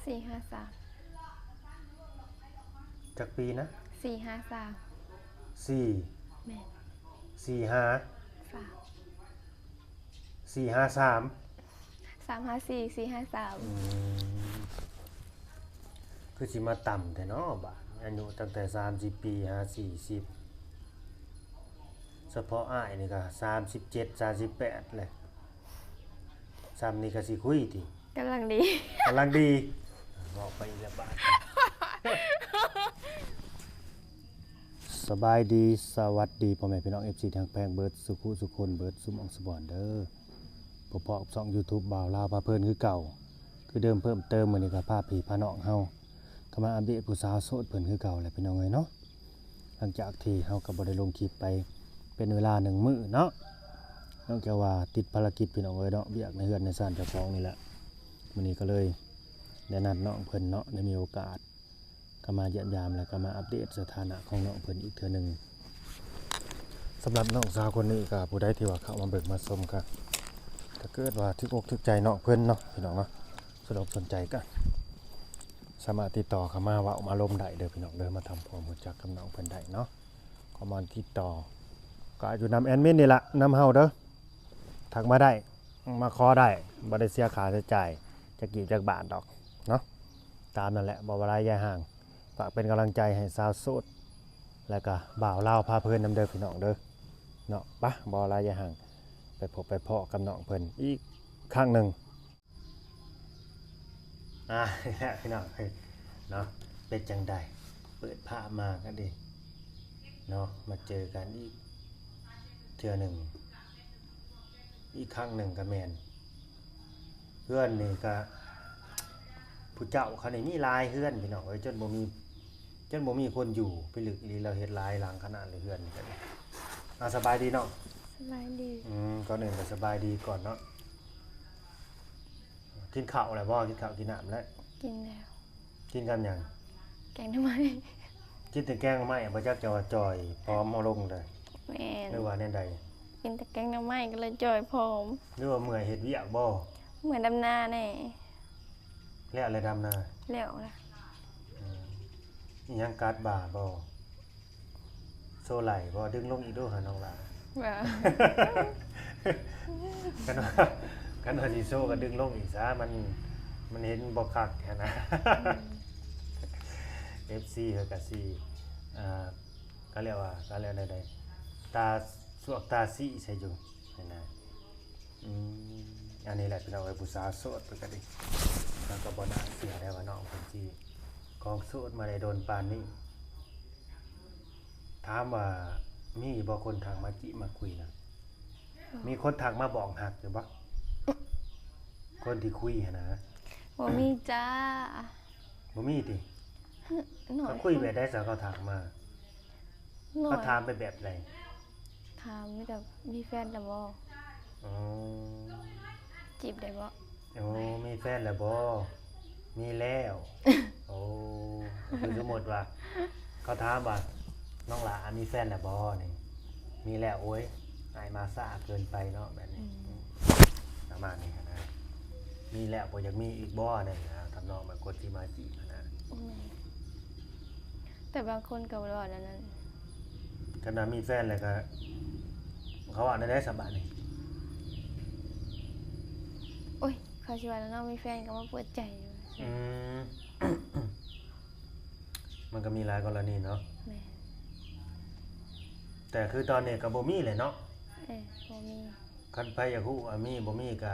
453จักปีนะ453 4 แม่น4 5 3 4 5 3 354 453คือสิมาต่ำแต่เนาะบาดอายุตั้งแต่30ปี50 40เฉพาะอ้ายนี่ก็37 38เลยซ้ำนี่ก็สิคุยติ กำลังดี กำลังดีบอกไปอีกแล้วบาดสบายดีสวัสดีพ่อแม่พี่น้อง FC ทางแพงเบิดสุขุสุคนเบิดสุมองสบอนเด้อพบๆช่อง YouTube บ่าวลาวพาเพิ่นคือเก่าคือเดิมเพิ่มเติมมื้อนี้ก็พาพี่พาน้องเฮาก็มาอัปเดตผู้สาวโสดเพิ่นคือเก่าแหละพี่น้องเอ้ยเนาะหลังจากที่เฮาก็บ่ได้ลงคลิปไปเป็นเวลา1มื้อเนาะนอกจากว่าติดภารกิจพี่น้องเอ้ยเนาะเวียกในเฮือนในซ่านเจ้าของนี่แหละมื้อนี้ก็เลยได้นัดน้องเพิ่นเนาะได้มีโอกาสก็มาเยี่ยมยามแล้วก็มาอัปเดตสถานะของน้องเพิ่นอีกเทื่อนึงสำหรับน้องสาวคนนี้ก็ผู้ใดที่ว่าเข้ามาเบิกมาชมก็ถ้าเกิดว่าทึกอกทึกใจน้องเพิ่นเนาะพี่น้องเนาะสนใจก็สามารถติดต่อเข้ามาว่ามาลมได้เด้อพี่น้องเด้อมาทำความรู้จักกับน้องเพิ่นได้เนาะข้อมูลติดต่อก็อยู่นำแอดมินนี่ล่ะนำเฮาเด้อทักมาได้มาขอได้บ่ได้เสียค่าใช้จ่ายจักกี่จักบาทดอกเนาะตามนั่นแหละบ่ว่าระยะห่างฝากเป็นกำลังใจให้สาวโสดแล้วก็บ่าวลาวพาเพิ่นนำเด้อพี่น้องเด้อเนาะปะบ่ระยะห่างไปพบไปเพาะกับน้องเพิ่นอีกครั้งหนึ่งพี่น้องเนาะเป็นจังใดเปิดผ้ามากันดิเนาะมาเจอกันอีกเทื่อหนึ่งอีกครั้งหนึ่งกับแมนเพื่อนนี่ก็ผู้เจ้าเขานี่มีลายเพื่อนพี่น้องจนบ่มีคนอยู่ไปลึกอีเราเฮ็ดลายหลังขนาดเลยเพื่อนนี่กันสบายดีเนาะสบายดี ก่อนอื่นก็สบายดีก่อนเนาะกินข้าวอะไรบ่กินข้าวกินน้ำแล้วกินแล้วกินกันหยังแกงทำไมกินแต่แกงไม้บ่จักจะว่าจ่อยพร้อมเอาลงเลยแม่นหรือว่าแนวใดกินแต่แกงหน่อไม้ก็เลยจอยผอมหรือว่าเมื่อยเฮ็ดเวียกบ่ เหมือนดำนาแน่แล้วอะไรดำนาแล้วล่ะอีหยังกัดบ่าบ่โซไหลบ่ดึงลงอีกดูหาน้องหลาว่ากันว่าสิโซก็ดึงลงอีกซะมันเห็นบ่คักแท้นะ FC เฮาก็สิก็เรียกว่าก็เรียกใดๆตาสวกตาสีใช่อยู่นั่นน่ะอันนี้แหละพี่น้องไอ้ผู้สาวโสดปกติแล้วก็บ่น่าเชื่อได้ว่าน้องเพิ่นสิของโสดมาได้โดนปานนี้ถามว่ามีบ่คนทักมาจิมาคุยนะมีคนทักมาบอกหักอยู่บ่คนที่คุยหั่นนะบ่มีจ้าบ่มีติเขาคุยแบบใดซะเขาทักมาเขาถามไปแบบไหนถามมีแต่มีแฟนแล้วบ่อ๋อจีบได้บ่มีแฟนแล้วบ่มีแล้วโอ้คือสมมุติว่าเขาถามว่าน้องหลามีแฟนแล้วบ่นี่มีแล้วโอ้ยอายมาซ่าเกินไปเนาะแบบนี้ประมาณนี้นะมีแล้วบ่อยากมีอีกบ่นี่นะทำนองแบบกดที่มาจีบนะแต่บางคนก็บ่ว่านั้นขนาดมีแฟนแล้วก็เขาว่าได้สบายนี่โอ้ยเขาสิว่าแล้วเนาะมีแฟนก็มาเปิดใจอยู่มันก็มีหลายกรณีเนาะแม่แต่คือตอนนี้ก็บ่มีเลยเนาะบ่มีคันไปอยากฮู้ว่ามีบ่มีก็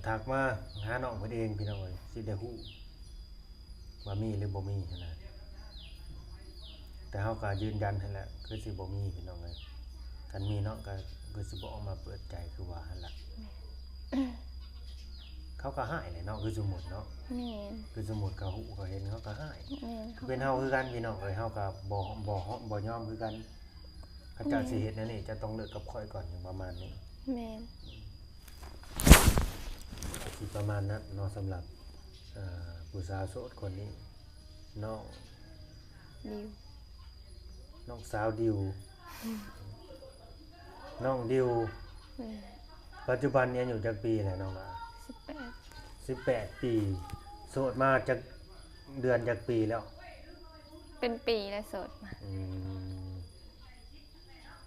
ทักมาหาน้องเพิ่นเองพี่น้องเอ้ยสิได้ฮู้ว่ามีหรือบ่มีนะแต่เฮาก็ยืนยันให้แหละคือสิบ่มีพี่น้องเอ้ยคันมีเนาะก็คือสิบ่ออกมาเปิดใจคือว่าหั่นล่ะเขาก็หายเลยเนาะคือสมมุติเนาะแม่นคือสมมุติเขาฮู้เขาเห็นเขาก็หายแม่นเป็นเฮาคือกันพี่น้องเอ้ยเฮาก็บ่ยอมคือกันเขาเจ้าสิเฮ็ดแนวนี้จะต้องเลิกกับข้อยก่อนอย่างประมาณนี้แม่นสิประมาณนั้นเนาะสำหรับผู้สาวโสดคนนี้น้องดิวน้องสาวดิวน้องดิวปัจจุบันนี้อายุจักปีแล้วน้องล่ะ 18 ปีโสดมาจากเดือนจากปีแล้ว เป็นปีแล้วโสดมา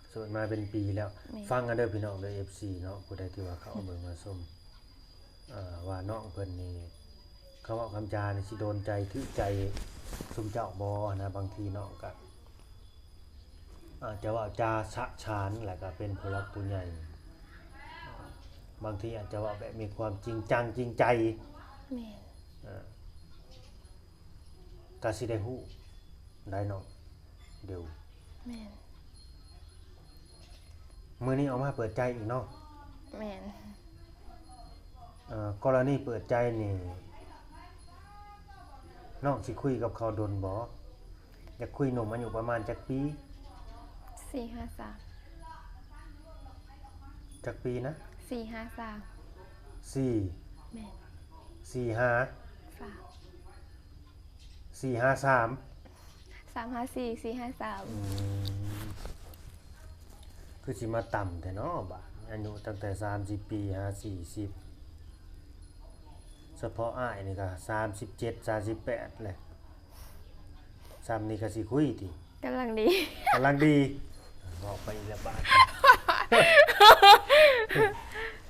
โสดมาเป็นปีแล้ว แม่ ฟังกันเด้อพี่น้องเด้อ FC เนาะผู้ใดที่ว่าเขาเอาเบิ่งมาส้มว่าน้องเพิ่นนี่เขาเว้าคำจานี่สิโดนใจถึกใจซุมเจ้าบ่นะบางทีน้องก็อาจจะว่าจาฉะฉานแล้วก็เป็นผู้หลักผู้ใหญ่บางทีอาจจะว่าแบบมีความจริงจังจริงใจ แม่น ก็สิได้ฮู้ได้น้องเดี๋ยว แม่น มื้อนี้เอามาเปิดใจอีกเนาะ แม่น กรณีเปิดใจนี่น้องสิคุยกับเขาดนบ่อยากคุยหนุ่มอายุประมาณจักปี 453 จักปีนะ 453 4 แม่น 45 ฝาก 453 354 453 คือสิมาต่ำแต่เนาะบาดอายุตั้งแต่30ปี50 40เฉพาะอ้ายนี่ก็37 38เลยซ้ำนี่ก็สิคุยติ กำลังดี กำลังดีบอกไปอีกแล้วบาด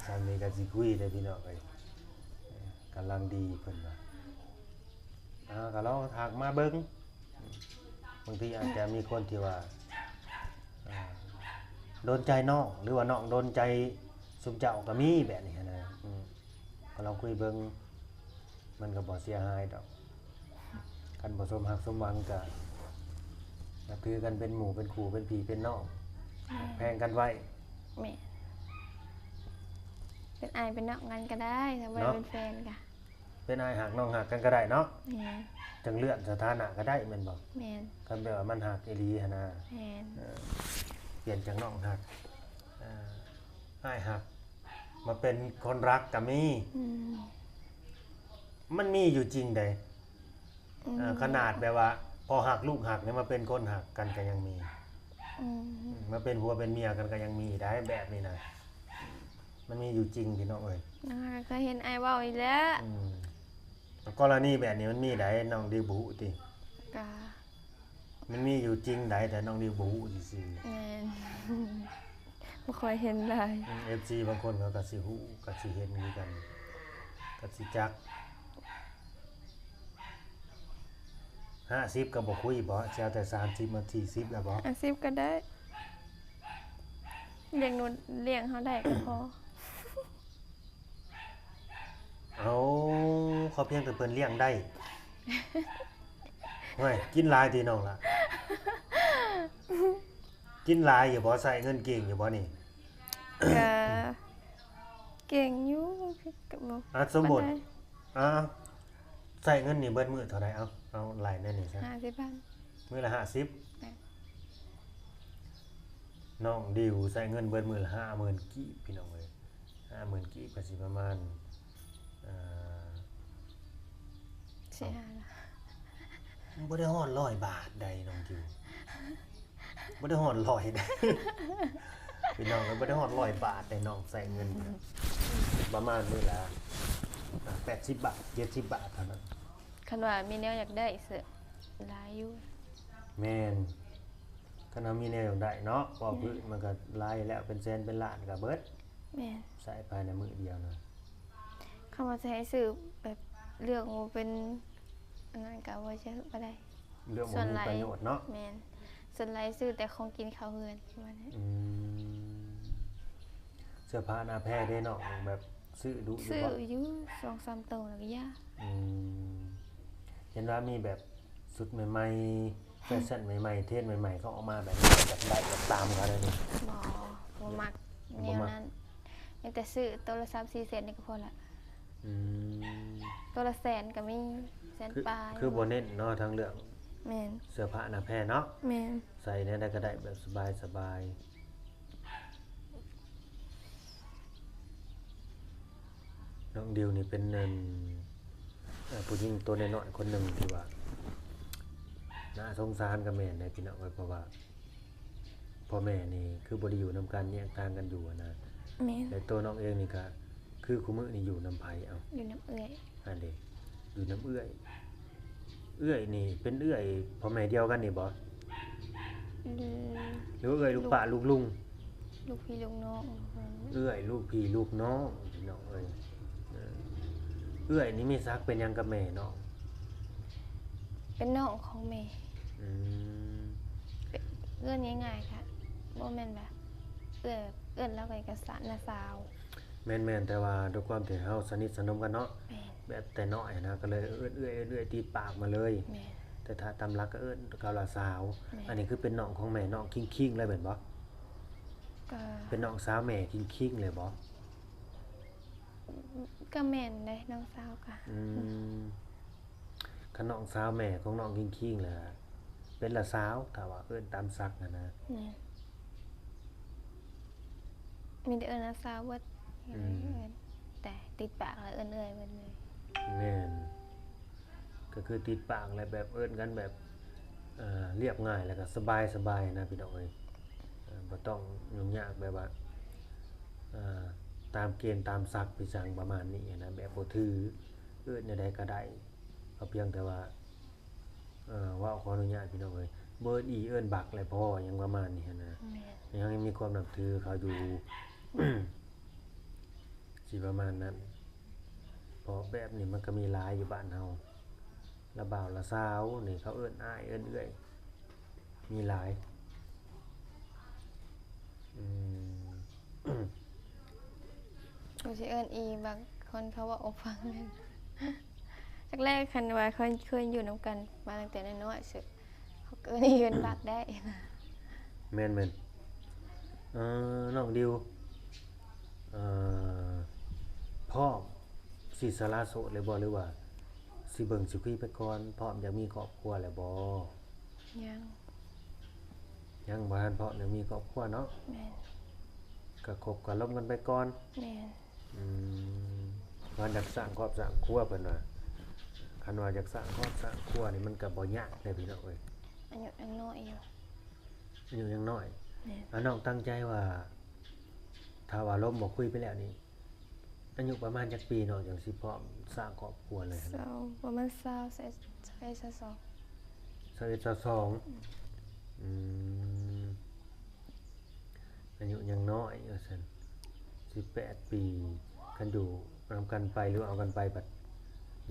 ซ้ำนี่ก็สิคุยได้พี่น้องเอ้ยกำลังดีเพิ่นว่าก็ลองทักมาเบิ่งบางทีอาจจะมีคนที่ว่าโดนใจน้องหรือว่าน้องโดนใจซุมเจ้าก็มีแบบนี้นะก็ลองคุยเบิ่งมันก็บ่เสียหายดอกคันบ่สมฮักสมหวังก็ถือกันเป็นหมู่เป็นคู่เป็นพี่เป็นน้องแพงกันไว้ แม่นเป็นอายเป็นนอกกันก็ได้ถ้าบ่ได้เป็นแฟนก็ เป็นอ้ายหักน้องหักกันก็ได้เนาะ แม่น จังเลื่อนสถานะก็ได้แม่นบ่ แม่น คันแบบว่ามันหักอีหลีหั่นน่ะ แม่น เปลี่ยนจากน้องหักอ้ายหักมาเป็นคนรักก็มี อืม มันมีอยู่จริงเด้ ขนาดแบบว่าพอหักลูกหักเนี่ยมาเป็นคนหักกันก็ยังมี มาเป็นผัวเป็นเมียกันก็ยังมีได้แบบนี้นะมันมีอยู่จริงพี่น้องเอ้ย นะคะเคยเห็นไอ้เว้าอีกแล้ว กรณีแบบนี้มันมีได้น้องดิวบ่ฮู้ติ กะ มันมีอยู่จริงได้แต่น้องดิวบ่ฮู้ซื่อ แม่น บ่ค่อยเห็นได้ ๆ FC บางคนเขาก็สิฮู้ก็สิเห็นคือกันก็สิจัก50ก็บ่คุยบ่สิเอาแต่30มา40แล้วบ่ อาชีพก็ได้เลี้ยงหนูเลี้ยงเฮาได้ก็พอ เอาเขาเพียงแต่เพิ่นเลี้ยงได้เฮ้ยกินหลายติน้องล่ะ กินหลายอยู่บ่ใส่เงินเก่งอยู่บ่นี่ ก็เก่งอยู่ก็บ่ สมมุติใส่เงินนี่เบิดมื้อเท่าใดเอาหลายแน่นี่ซะ 50,000 มื้อละ แม่ 50น้องดิวใส่เงินเบิดมื้อละ50,000กีบพี่น้องเอ้ย50,000กีบก็สิประมาณสิหาละ บ่ได้ฮอด100 บาทใดน้องดิวบ่ได้ฮอด100ได้ พี่น้องบ่ได้ฮอด100 บาทได้น้องใส่เงินประมาณมื้อละ80 บาท70 บาทเท่านั้น คันว่ามีแนวอยากได้เสือหลายอยู่ แม่นคันมีแนวได้เนาะว่าพื้นมันก็หลายแล้วเป็นแสนเป็นล้านก็เบิด แม่น ใส่ภายในมื้อเดียวนะ คำว่าจะให้ซื้อแบบเลือกบ่เป็นอันนั้นก็บ่ใช่บ่ได้ เรื่องบ่มีประโยชน์เนาะ แม่นส่วนหลายซื้อแต่ของกินข้าวเฮือนว่านั้น เสื้อผ้าหน้าแพรได้เนาะแบบซื้อดูอยู่ ซื้อ บ่ อยู่ 2-3 ตัวแล้วก็ยา เห็นว่ามีแบบสุดใหม่ๆแฟชั่นใหม่ๆเทรนด์ใหม่ๆเขาออกมาแบบนี้แบบได้แบบตามเขาเลยนี่ บ่มักแนวนั้นมีแต่ซื้อตัวละ3-4แสนนี่ก็พอละ อืม ตัวละแสนก็มีแสนปลาย คือบ่เน้นเนาะทางเรื่อง แม่น เสื้อผ้าหน้าแพรเนาะ แม่น ใส่เนี่ยได้ก็ได้แบบสบายๆน้องดิวนี่เป็นผู้หญิงตัวน้อยๆคนหนึ่งที่ว่าน่าสงสารกับแม่ในพี่น้องเพราะว่าพ่อแม่นี่คือบ่ได้อยู่นำกันแยกทางกันอยู่นะ แม่น แต่ตัวน้องเองนี่ก็คือคุมื้อนี่อยู่นำไผเอา อยู่น้ำเอื้อย อันเด้อยู่น้ำเอื้อยเอื้อยนี่เป็นเอื้อยพ่อแม่เดียวกันนี่บ่ อืม หรือว่าเอื้อยลูกป้าลูกลุง ลูกพี่ลูกน้อง เอื้อยลูกพี่ลูกน้องพี่น้องเอ้ยเออเอื้อยนี่มีศักดิ์เป็นหยังกับแม่น้อง เป็นน้องของแม่ อืม เอื้อนง่ายๆค่ะบ่แม่นแบบเอื้อนแล้วก็เอกสารนะสาว แม่นๆแต่ว่าด้วยความที่เฮาสนิทสนมกันเนาะ แม่น แบบแต่น้อยนะก็เลยเอื้อยติดปากมาเลย แม่น แต่ถ้าตามหลักก็เอิ้นเกาลาสาว แม่ อันนี้คือเป็นน้องของแม่น้องคิงๆเลยแม่นบ่ ก็ เป็นน้องสาวแม่คิงๆเลยบ่ ก็แม่นเลยน้องสาวค่ะ อืมคันน้องสาวแม่ของน้องคิงๆแหละเป็นละสาวถ้าว่าเอิ้นตามศักดิ์นะ แม่นมีแต่เอื้อนนะสาวเบิดเอื้อนแต่ติดปากแล้วเอื้อนเอื้อยเบิดเลย แม่นก็คือติดปากอะไรแบบเอิ้นกันแบบเรียบง่ายแล้วก็สบายๆนะพี่น้องเอ้ยบ่ต้องยุ่งยากแบบว่าตามเกณฑ์ตามศักดิ์พิสังประมาณนี้นะแบบบ่ถือเอิ้นจังไดก็ได้เอาเพียงแต่ว่าเว้าขออนุญาตพี่น้องเอ้ยบ่เอิ้นอีเอิ้นบักอะไรพอหยังประมาณนี้หั้นนะ แม่น ยังมีความนับถือเขาอยู่ สิประมาณนั้นเพราะแบบนี้มันก็มีหลายอยู่บ้านเฮาละบ่าวละสาวนี่เขาเอิ้นอ้ายเอิ้นเอื้อยมีหลายอืม ก็สิเอื้อนอีบางคนเขาว่าอกฟังนั่นแรกๆคันว่าเคยอยู่นํกันมาตั้งแต่น้อยๆสึเขาก็เอิ้นอีเอิ้นบักได้นะ แม่นน้องดิวเอ่อพ่อมสิสละโสดเลยบ่หรือว่าสิเบิ่งสิคุยไปก่อนพร้อมอยากมีครอบครัวแล้วบ่ ยัง ยังบ่ทันพร้อมอยากมีครอบครัวเนาะ แม่น ก็คบกันล้มกันไปก่อน แม่น อืมว่าอยากสร้างครอบสร้างครัวเพิ่นว่าคันว่าอยากสร้างครอบสร้างครัวนี่มันก็บ่ยากเลยพี่น้องเอ้ย อายุยังน้อยอยู่ อายุยังน้อย แม่น น้องตั้งใจว่าถ้าว่าล้มบ่คุยไปแล้วนี่อายุประมาณจักปีเนาะจังสิพร้อมสร้างครอบครัวเลย เศร้าประมาณ20ใส่สอง 21 22อืมอายุยังน้อยว่าซั่น18 ปีคันอยู่นำกันไปหรือเอากันไปบัด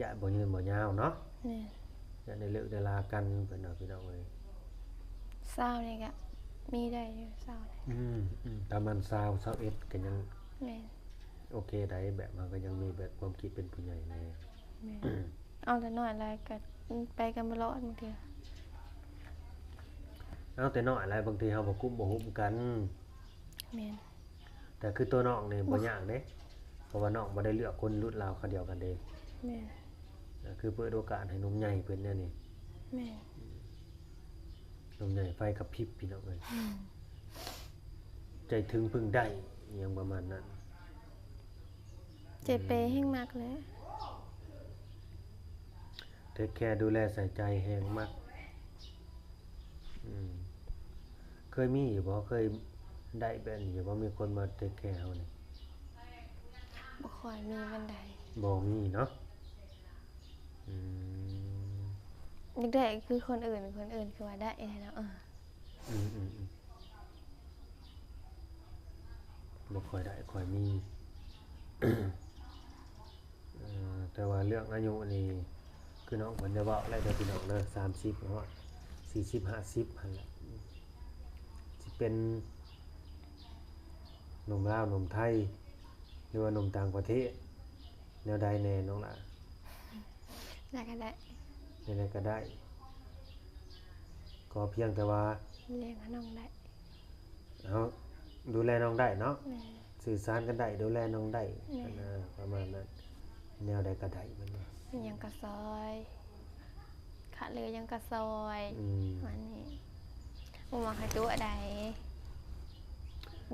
ญาติบ่ยืนบ่ยาวเนาะ แม่น อย่าได้เลิกได้ลากันเพิ่นเนาะพี่น้องเอ้ย เศร้านี่ก็มีได้อยู่เศร้านี่ ถ้ามัน20 21ก็ยัง แม่น โอเคได้แบบมันก็ยังมีแบบความคิดเป็นผู้ใหญ่แน่ แม่นเอาแต่น้อยแล้วก็ไปกันบ่รอดบางเทื่อ เอาแต่น้อยหลายบางทีเฮาบ่คุ้มบ่ฮุบกัน แม่น แต่คือตัวน้องนี่บ่ยากเด้เพราะว่าน้องบ่ได้เลือกคนรุ่นราวเขาเดียวกันเด้ แม่น คือเปิดโอกาสให้หนุ่มใหญ่เพิ่นแน่นี่ แม่น หนุ่มใหญ่ไฟกระพริบพี่น้องเอ้ยใจถึงพึ่งได้อหยังประมาณนั้น เจ็บเปแห้งมากเลย เทคแคร์ดูแลใส่ใจแฮงมากเคยมีอยู่บ่เคยได้แบบนี้อยู่บ่มีคนมาเทคแคร์เฮานี่ บ่ค่อยมีบันได บ่มีเนาะอืม อยากได้คือคนอื่นคือว่าได้เนาะอืมบ่ค่อยได้ค่อยมี แต่ว่าเรื่องอายุนี่คือน้องเพิ่นจะเว้าแล้วเด้อพี่น้องเด้อ30ฮอด40 50หั่นแหละสิเป็นหนุ่มลาวหนุ่มไทยหรือว่าหนุ่มต่างประเทศแนวใดแน่น้องล่ะ ได้ก็ได้ แนวใดก็ได้ก็เพียงแต่ว่า เลี้ยงให้น้องได้ เฮาดูแลน้องได้เนาะ แม่ สื่อสารกันได้ดูแลน้องได้ แม่ ประมาณนั้นแนวใดก็ได้มันว่า มันยังกระซอยขาเรือยังกระซอย วันนี้บ่มักให้ตัวใด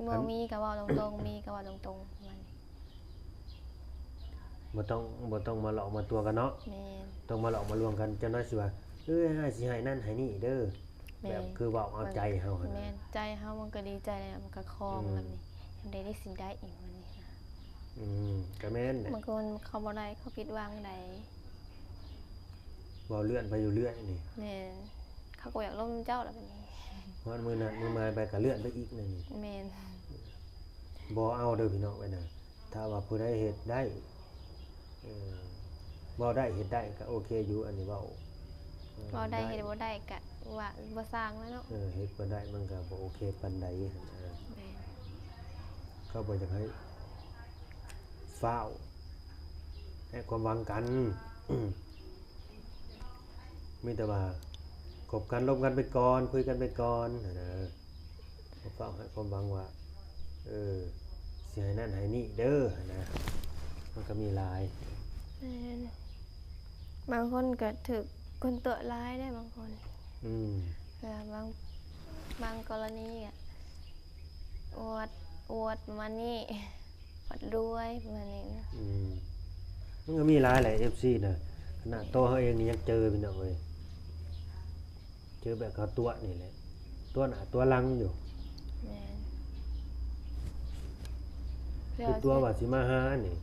บ่มีก็เว้าตรงๆมีก็เว้าตรงๆมัน บ่ต้องมาหลอกมาตัวกันเนาะ แม่น ต้องมาหลอกมาลวงกันจังน้อยสิว่าให้สิให้นั่นให้นี่เด้อ แม่ แบบคือเว้าเอาใจเฮาหั่น แม่ น่ะ นใจเฮามันก็ดีใจแล้วมันก็คลองแบบนี้ทำได้สิ่งใดอีกวันนี้นะ ก็แม่นแหละ บางคนเขาบ่ได้เขาผิดหวังใด เว้าเลื่อนไปอยู่เรื่อยนี่ แม่นเขาก็อยากล้มเจ้าแล้วบัดนี้ ฮอดมื้อนั้นมื้อมาไปก็เลื่อนไปอีกนี่ แม่น บ่เอาเด้อพี่น้องไว้นะถ้าว่าผู้ใดเฮ็ดได้เออบ่ได้เฮ็ดได้ก็โอเคอยู่อันนี้เว้า บ่ได้เฮ็ดบ่ได้ก็ว่าบ่สร้างแล้วเนาะ เฮ็ดบ่ได้มันก็บ่โอเคปานใดหั่นนะ แม่น เขาบ่อยากให้ฟ้าวให้ความหวังกัน มีแต่ว่าคบกันลบกันไปก่อนคุยกันไปก่อนนะบ่ฟ้าวให้ความหวังว่าสิให้นั่นให้นี่เด้อนะมันก็มีหลาย แม่นบางคนก็ถูกคนตัวร้ายได้บางคน อืม บางกรณีอ่ะอวดประมาณนี้อวดรวยประมาณนี้นะ มันก็มีหลายแหละ FC น่ะขนาดตัวเขาเองนี่ยังเจอพี่น้องเอ้ยเจอแบบเขาตัวนี่แหละตัวหน้าตัวหลังอยู่ แม่น คือตัวว่าสิมาหานี่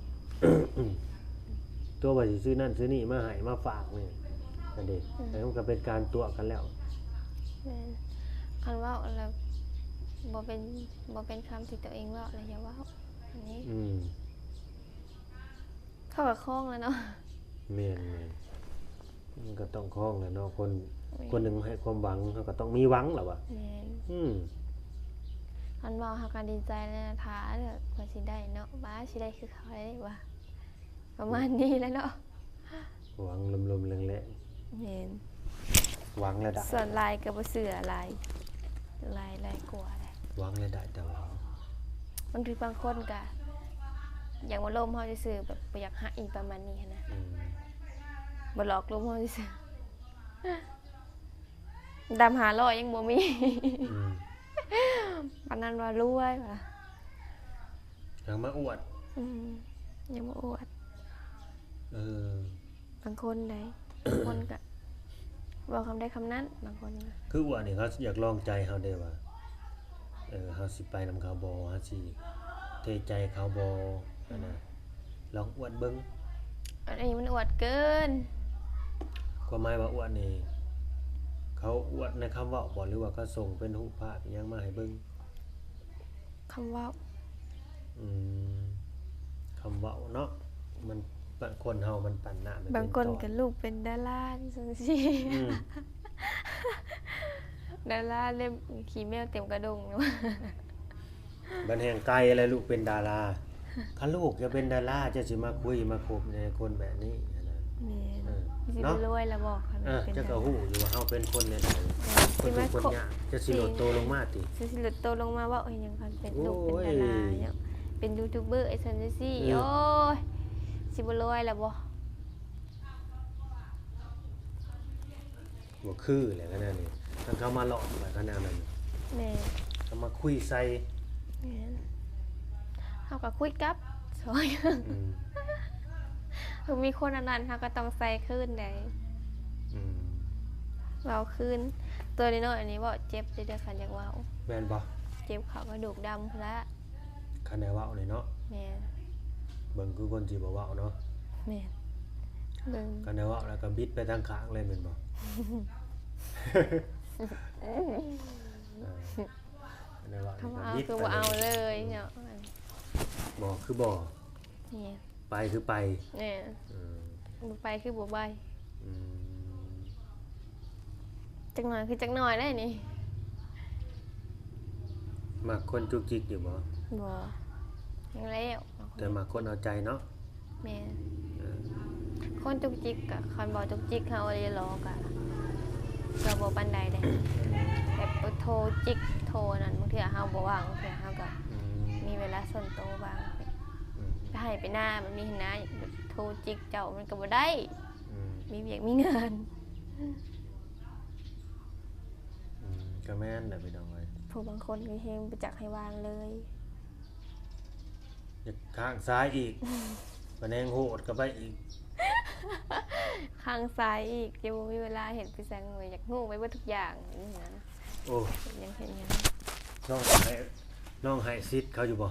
ตัวว่าสิซื้อนั่นซื้อนี่มาให้มาฝากนี่นั่นเด้แล้วมันก็เป็นการตัวกันแล้ว แม่นคันเว้าแล้วบ่เป็นคำที่ตัวเองเว้าแล้วอย่าเว้าอันนี้ เข้ากับคล้องแล้วเนาะ แม่นมันก็ต้องคล้องแหละเนาะคนหนึงให้ความหวังเขาก็ต้องมีหวังล่ะว่ะ แม่น คันเว้าเฮาก็ดีใจแล้วนะท้าเด้อว่าสิได้เนาะบ้าสิได้คือเขาได้ว่าประมาณนี้แหล้วเนาะ หวังลมๆแรง แม่น ๆหวังแล้วได้ ส่วนลายก็บ่เชื่อลายกว่าแหละ หวังแล้วได้แต่ว่า บางทีบางคนก็อย่างว่าลมเฮาซื่อๆแบบบ่อยากหาอีประมาณนี้หั้นนะบ่หลอกลมเฮาซื่อๆดำ500ยังบ่มี ปานนั้นว่ารวยว่ะ ยังมาอวด ยังบ่อวด อ บางคนได้ บางคนก็บอกคำใดคำนั้นบางคนก็ คืออวดนี่เขาอยากลองใจเฮาได้ว่าเฮาสิไปนำเขาบ่เฮาสิเทใจเขาบ่นั่นน่ะลองอวดเบิ่ง อันนี้มันอวดเกิน ความหมายว่าอวดนี่เขาอวดในคำเว้าบ่หรือว่าเขาส่งเป็นรูปภาพอิหยังมาให้เบิ่ง คำเว่า คำเว้าเนาะมันบางคนเฮามันปั่นหน้ามัน บางคนก็ลูกเป็นดาราจังซี่ ดาราเล่มขี้แมวเต็มกระดงเนาะ บันแห่งไกลอะไรลูกเป็นดาราคันลูกจะเป็นดาราจะสิมาคุยมาคบในคนแบบนี้นะ แม่นสิ เนาะ ไปรวยแล้วบอกคันเป็น จะก็ฮู้อยู่ว่าเฮาเป็นคนในใดคน สิ ทุ มาก คนยากจะสิโลดโตลงมาติ สิหลุดโตลงมาว่าเอ้ยยังคันเป็นลูก โอ้ เป็น ย ดาราเนี่ยเป็นยูทูบเบอร์ไอ้ซันซี่โอ้ยสิบ่รวยแล้วบ่ บ่คือแหละขนาดนี้ถ้าเขามาหลอกแบบขนาดนั้น แม่น เขามาคุยใส่ แม่นเฮาก็คุยกับซอย อืม คือมีคนอันนั้นเฮาก็ต้องใส่คืนได้ อืม เว้าคืนตัวน้อยๆอันนี้บ่เจ็บเด้อคันอยากเว้า แม่นบ่ เจ็บเขากระดูกดำพุ่นละ คันได้เว้านี่เนาะ แม่น เบิ่งคือคนสิบ่เว้าเนาะ แม่นเบิ่ง คันได้เว้าแล้วก็บิดไปทางข้างเลยแม่นบ่ คันได้เว้า เขา นี่ก็ เอา บิด คือ ไป บ่เอาเลยเนาะ บ่คือบ่ นี่ ไปคือไป เนี่ย อืม บ่ไปคือบ่ไป อืม จักหน่อยคือจักหน่อยได้นี่ มักคนจุกจิกอยู่บ่ บ่ยังแล้ว แต่มักคนเอาใจเนาะ แม่นคนจุกจิกกะคันบ่จุกจิกเฮาเลยรอกะก็บ่ปานใดเด้แบบโทรจิกโทรนั่นบางเทื่อเฮาบ่ว่างบางเทื่อเฮาก็ อืม มีเวลาส่วนตัวบ้าง อืม ไปให้ไปหน้ามันมีหน้าแบบโทรจิกเจ้ามันก็บ่ได้ อืม มีเวียกมีงาน ก็แม่นแหละพี่น้องเอ้ย ผู้บางคนก็เฮงไปจักให้วางเลย อยากข้างซ้ายอีกมันแหงโหดก็ไปอีก ข้างซ้ายอีกจะบ่มีเวลาเห็นไปแซงเลยอยากงูไปเบิดทุกอย่างนี่นะ โอ้ ยังเห็นยัง น้องให้ซิดเขาอยู่บ่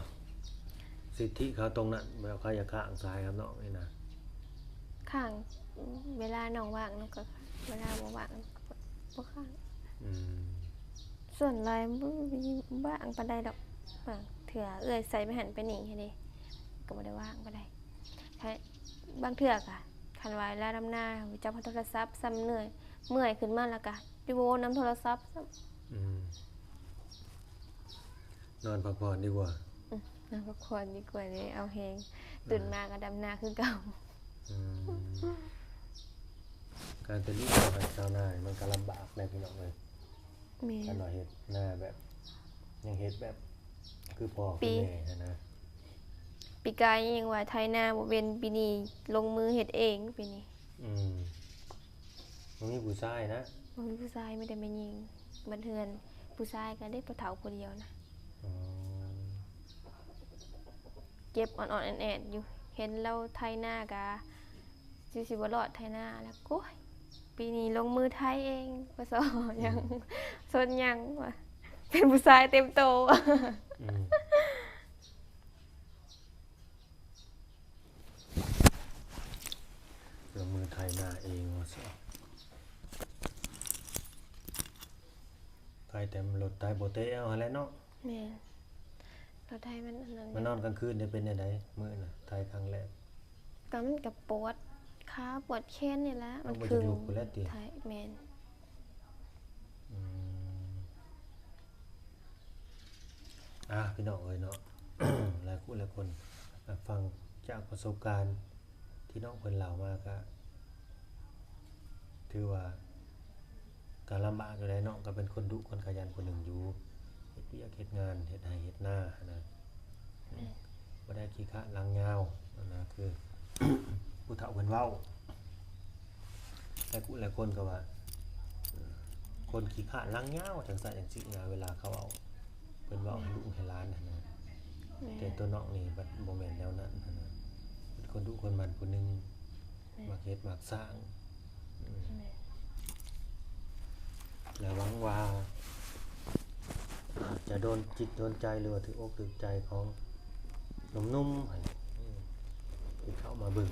ซิ สิทธิเขาตรงนั้นแบบเขาอยากข้างซ้ายครับน้องนี่นะ ข้างเวลาน้องว่างน้องก็เวลาบ่ว่างบ่ข้าง อืม ส่วนลายบ่ว่างปานใดดอกบางเถื่อเอื้อยใส่ไปหันไปนี่ให้เด้ก็บ่ได้ว่างปานใดถ้าบางเถื่อก็คันว่าเวลาดำนาจับโทรศัพท์ซ้ำเหนื่อยเมื่อยขึ้นมาแล้วก็อยู่โวนำโทรศัพท์ซ้ำ อืมนอนพักผ่อนดีกว่า นอนพักผ่อนดีกว่าเลยเอาแฮงตื่นมาก็ดำนาคือเก่า อืมการเป็นลูกของชาวนาเนี่ยมันก็ลำบากในพี่น้องเลย แม่ การหน่อยเฮ็ดหน้าแบบยังเฮ็ดแบบคือพ่อคือแม่นะ ปีกายยังว่าไทยนาบ่เป็นปีนี้ลงมือเฮ็ดเองปีนี้ อืมมันมีผู้ชายนะ บ่มีผู้ชายไม่ได้แม่ยิงบันเทือนผู้ชายก็ได้ผู้เฒ่าผู้เดียวนะ อ๋อ เก็บอ่อนๆแอดๆอยู่เห็นเราไทยนาก็สิบ่รอดไทยนาแล้วโอ้ยปีนี้ลงมือไทยเองบ่ซอยังสนยังว่าเป็นผู้ชายเต็มโต อืมลงมือไทยหน้าเองว่าซะไทยแต่รถไทยบ่เตะเอาหั่นแหละเนาะ แม่นเราไทยมันอันนั้น มานอนกลางคืนได้เป็นจังไดมื้อน่ะไทยครั้งแรก ก็มันก็ปวดขาปวดแขนนี่แหละมัน เอาบ่ คือ จะลุกพู้นแหล้วติ ไทยแม่น อืมพี่น้องเอ้ยเนาะ หลายคู่หลายคนฟังจากประสบการณ์ที่น้องเพิ่นเล่ามาก็ถือว่าการลำบากอยู่ได้เนาะก็เป็นคนดุคนขยันคนหนึ่งอยู่เฮ็ดเวียกเฮ็ดงานเฮ็ดไร่เฮ็ดนานะบ่ได้ขี้ขลาดหลังยาวนะคือ ผู้เฒ่าเพิ่นเว้าแต่กูหลายคนก็ว่าคนขี้ขลาดหลังยาวจังซั่นจังซี่นะเวลาเขาเอาเพิ่นเว้าให้ลูกให้หลานนะ แม่ แต่ตัวน้องนี่บัดบ่แม่นแนวนั้นนะเป็นคนดุคนมันผู้หนึงมักเฮ็ดมักสร้าง แม่ และหวังว่าจะโดนจิตโดนใจหรือว่าถืออกถือใจของหนุ่มๆให้ที่เข้ามาเบิ่ง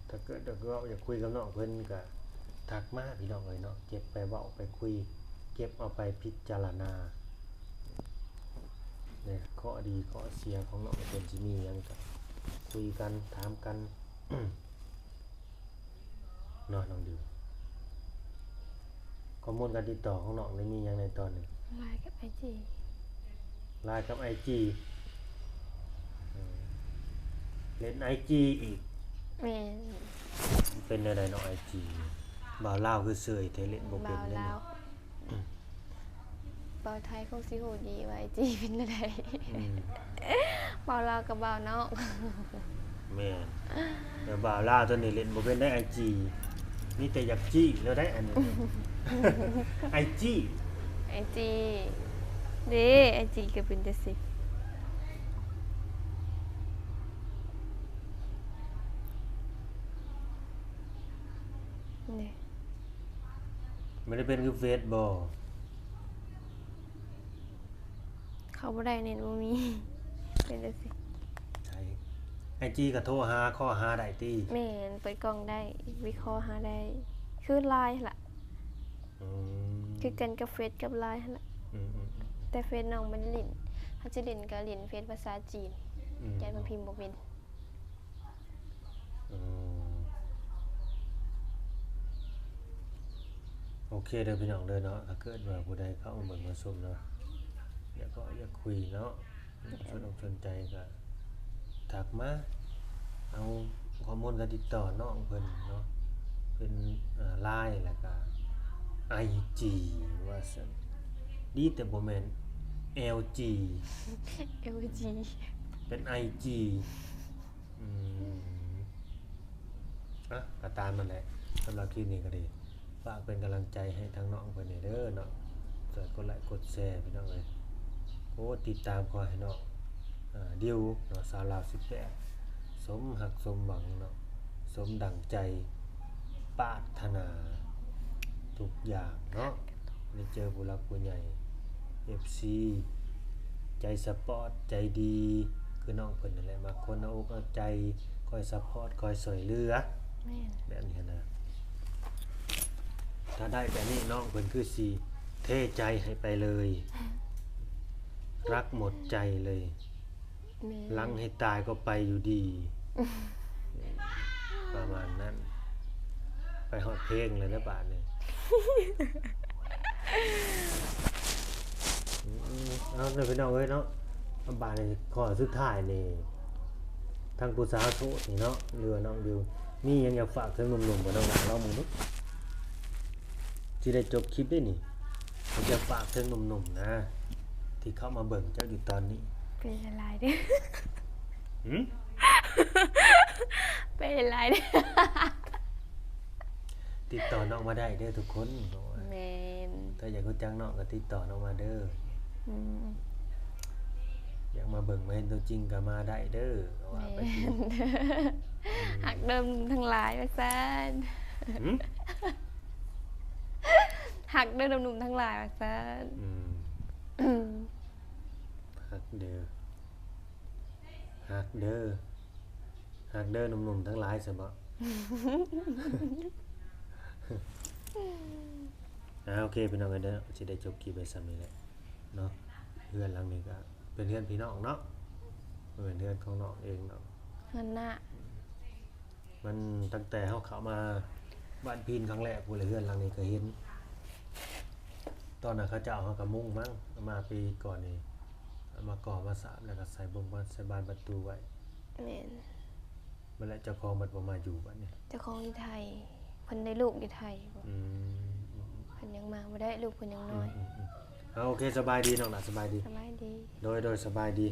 ถ้าเกิดเราอยากคุยกับน้องเพิ่นก็ทักมาพี่น้องเอ้ยเนาะเก็บไปเว้าไปคุยเก็บเอาไปพิจารณาเนี่ยข้อดีข้อเสียของน้องเพิ่นสิมีหยังก็คุยกันถามกัน เนาะน้องดิวข้อมูลการติดต่อของน้องได้มีหยังในตอนนี้ ไลน์กับ IG LINE กับ IG เล่น IG อีก แม่น เป็นอะไรเนาะ IG บ่าวลาวคือเสยแต่เล่นบ่เป็ บ่าน ว เด้ ลา เนาะ วบ่าวไทยคงสิฮู้ดีว่า IG เป็นจังได อืม บ่าวลาวกับบ่าวนอก แม่นแต่บ่าวลาวตัวนี้เล่นบ่เป็นได้ IG มีแต่อยากจี้แล้วได้อันนี้ IG IG เด้ IG ก็เป็นจังซี่นี่ ไม่ได้เป็นคือเฟซบ่ เข้าบ่ได้เน็ตบ่มี เป็นจังซี่ ใช่ IG ก็โทรหาข้อหาได้ติ แม่นเปิดกล้องได้วิเคราะห์หาได้คือไลน์หั่นล่ะ อืม คือกันกับเฟซกับไลน์หั่นล่ะ อืม แต่เฟซน้องมันลิ้นถ้าสิเล่นก็เล่นเฟซภาษาจีน ๆ ยายมันพิมพ์บ่เป็น อืมโอเคเด้อพี่น้องเด้อเนาะถ้าเกิดว่าผู้ใดเข้ามาเบิ่งมาชมเนาะอยากก็อยากคุยเนาะสนอกสนใจก็ทักมาเอาข้อมูลการติดต่อน้องเพิ่นเนาะเป็นLINE แล้วก็ IG ว่าซั่นดีแต่บ่แม่น LG LG เป็น IG อืมก็ตามมันแหละสำหรับคลิปนี้ก็ดีฝากเป็นกำลังใจให้ทั้งน้องเพิ่นนี่เด้อเนาะช่วยกดไลค์กดแชร์พี่น้องเอ้ยโอ้ติดตามขอให้น้องดิวเนาะสาวลาว18สมหักสมหวังเนาะสมดั่งใจปรารถนาทุกอย่างเนาะได้เจอผู้หลักผู้ใหญ่ FC ใจสปอร์ตใจดีคือน้องเพิ่นนั่นแหละมาคนเอาอกเอาใจคอยซัพพอร์ตคอยช่วยเหลือ แม่น แบบนี้นะถ้าได้แบบนี้น้องเพิ่นคือสิเทใจให้ไปเลย รักหมดใจเลย แม่น ลังให้ตายก็ไปอยู่ดี ประมาณนั้น ไปฮอดเพลงเลยนะบาดนี้ เอาเลยพี่น้องเอ้ยเนาะบาดนี้ข้อสุดท้ายนี่ทางผู้สาวโสดนี่เนาะเรือน้องดิวมีหยังอยากฝากถึงหนุ่มๆบ่น้องหลานเราหมู่นุสิได้จบคลิปได้นี่ผมจะฝากถึงหนุ่มๆนะที่เข้ามาเบิ่งเจ้าอยู่ตอนนี้ เป็นอะไรเด้อ หืม เป็นอะไรเด้อ ติดต่อน้องมาได้เด้อทุกคนบอกว่า แม่น ถ้าอยากรู้จักน้องก็ติดต่อน้องมาเด้อ อืม อยากมาเบิ่งมาเห็นตัวจริงก็มาได้เด้อเอาว่า แม่ ไปสิ นหักเดิมทั้งหลายว่าซั่น หืม หักเดิมหนุ่มๆทั้งหลายว่าซั่น อืมฮักเด้อฮักเด้อฮักเด้อหนุ่มๆทั้งหลายซะบ่ โอเคพี่น้องกันเด้อสิได้จบคลิปไปซ้ำนี้แหละเนาะเพื่อนหลังนี้ก็เป็นเพื่อนพี่น้องเนาะบ่เป็นเพื่อนของน้องเองเนาะ เงินน่ะ มันตั้งแต่เฮาเข้ามาบ้านพีนครั้งแรกพู้นเลยเพื่อนหลังนี้ก็เห็นตอนนั้นเขาจะเอาเฮากับมุ้งมั้งเอามาปีก่อนนี่เอามาก่อมาสามแล้วก็ใส่บงบานใส่บานประตูไว้ แม่น มันแหละเจ้าของมันบ่มาอยู่บัดนี้ เจ้าของอยู่ไทยเพิ่นได้ลูกอยู่ไทยบ่ อืม เพิ่นยังมาบ่ได้ลูกเพิ่นยังน้อย โอเคสบายดีน้องหลานสบายดี สบายดี โดยสบายดี